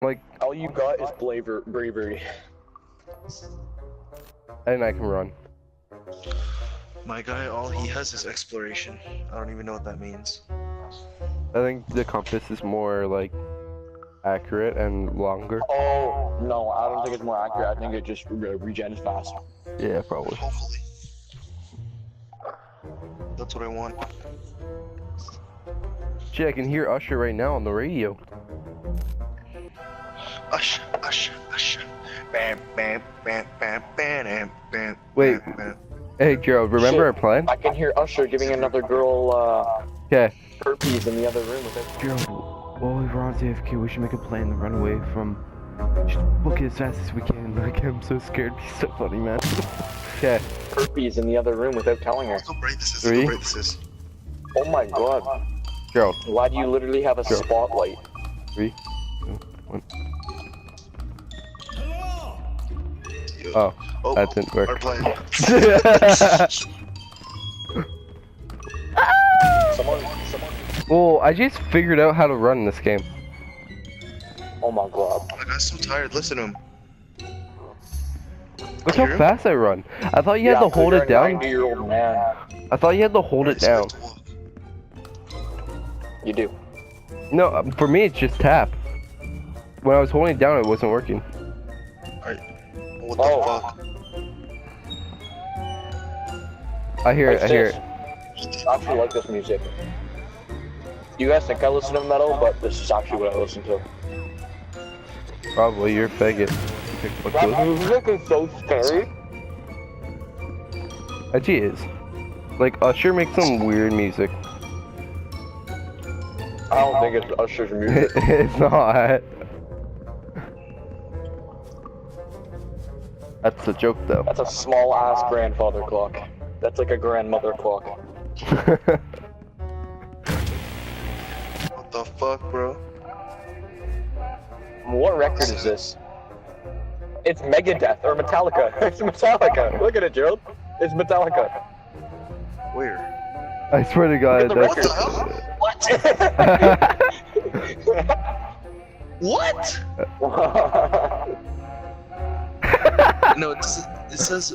Like, all you got is bravery. and I can run. My guy, all he has is exploration. I don't even know what that means. I think the compass is more like accurate and longer. Oh, no, I don't think it's more accurate. I think it just regens fast. Yeah, probably. Hopefully. That's what I want. Shit, I can hear Usher right now on the radio. Usher, Usher, Usher. Bam, bam, bam, bam, bam, bam. Wait. Bam. Hey, Gerald, remember our Shit. plan? I can hear Usher giving another girl Okay. herpes in the other room with it. Gerald, while we're on AFK, we should make a plan to run away from... Just book it as fast as we can. Like, I'm so scared. He's so funny, man. Okay. Herpes in the other room without telling her. Look how bright this is. Three. Look how bright this is. Oh my god. Gerald. Why do you literally have a Sure. spotlight? 3, 2, 1. Yo. Oh, Oh, that didn't work. Our plan. Someone. Well, I just figured out how to run this game. Oh my god. I got so tired. Listen to him. Look Hear how him? fast I run. I thought you had to hold you're it a down. 90-year-old man. I thought you had to hold it down. You do. No, for me it's just tap. When I was holding it down, it wasn't working. What the Oh. fuck? I hear it. I hear it. I actually like this music. You guys think I listen to metal, but this is actually what I listen to. Probably you're a faggot. That music is so scary. Actually is. Like Usher makes some weird music. I don't think it's Usher's music. It's not. That's the joke though. That's a small ass grandfather clock. That's like a grandmother clock. What the fuck, bro? What record is this? It's Megadeth or Metallica. It's Metallica. Look at it, Gerald. It's Metallica. Where? I swear to God, Look at What the the record. hell? What? No, it says This is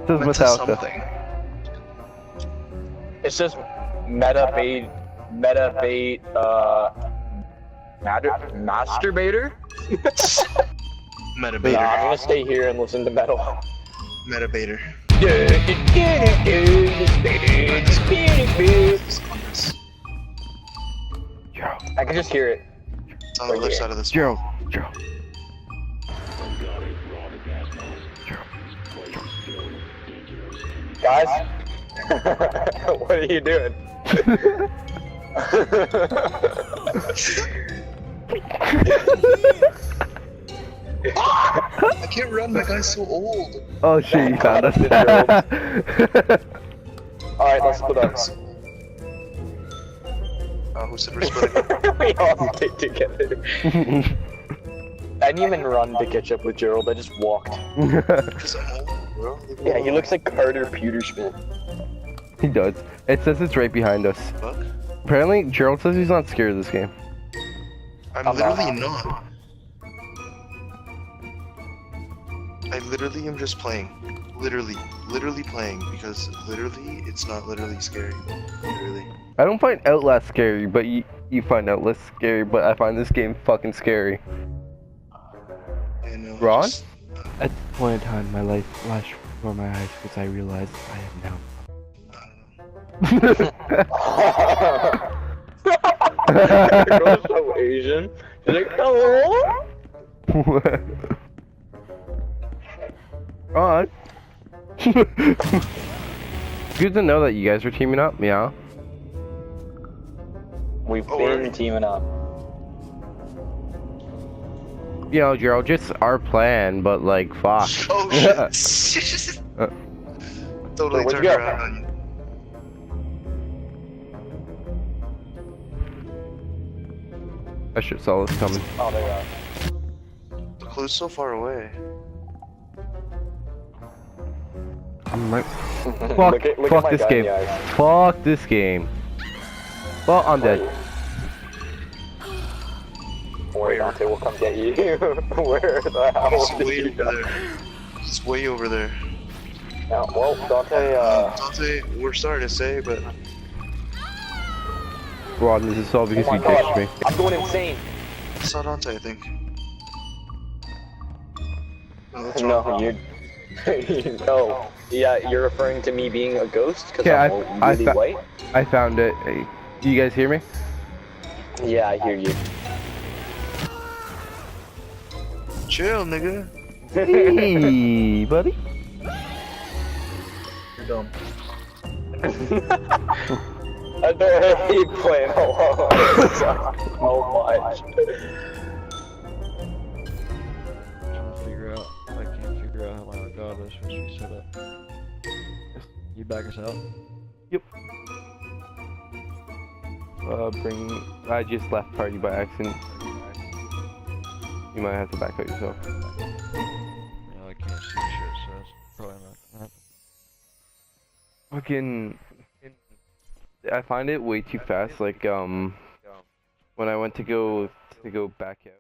Meta Metallica. something. It says Metabait, masturbator? Metabator. Nah, I'm gonna stay here and listen to metal. Metabator. Gerald, I can just hear it. It's on the left side of this. Gerald, Gerald. Guys? What are you doing? I can't run. My guy's so old. Oh shit, you found us. Alright, let's split up. Who said we're splitting? We all stay together. I didn't even run to catch up with Gerald, I just walked. Because I'm old, bro. Leave me Yeah, he alone. looks like Carter Peterschmidt. He does. It says it's right behind us. Fuck. Apparently, Gerald says he's not scared of this game. I'm I'm literally not. I literally am just playing. Literally playing because literally it's not literally scary. Literally. I don't find Outlast scary, but you find Outlast scary, but I find this game fucking scary. And, Ron? just- At this point in time, my life flashed before my eyes because I realized I am now. Girl's so Asian. She's like, hello? Ron? Good to know that you guys are teaming up, yeah. We've Oh, been really? teaming up. You know, Gerald, just our plan, but like, fuck. Oh shit! Totally Where'd turned you go? around on you. I should saw this coming. Oh, there you are. The clue's so far away. I'm right. Fuck, Look at fuck my this gun, game. guys. Fuck this game. Well, I'm dead. worry, Dante will come get you. Where the hell He's did way you over go? there. He's way over there. Yeah, well, Dante, Dante, we're sorry to say, but Ron, this is all because oh you my ditched god, me. I'm going insane. I saw Dante, I think. Oh, what's wrong? No, you're. No. Yeah, you're referring to me being a ghost because Okay, I'm I really fa- white? I found it. Hey, you guys hear me? Yeah, I hear you. Chill, nigga. Hey, buddy. You're dumb. I don't hate playing alone. So much. Trying to figure out. I can't figure out how my Elgato is supposed to be set up. You back us out? I just left party by accident. You might have to back out yourself. Yeah, I can't see shit, so it's probably not gonna happen. Fucking, I find it way too fast. Like when I went to go back out.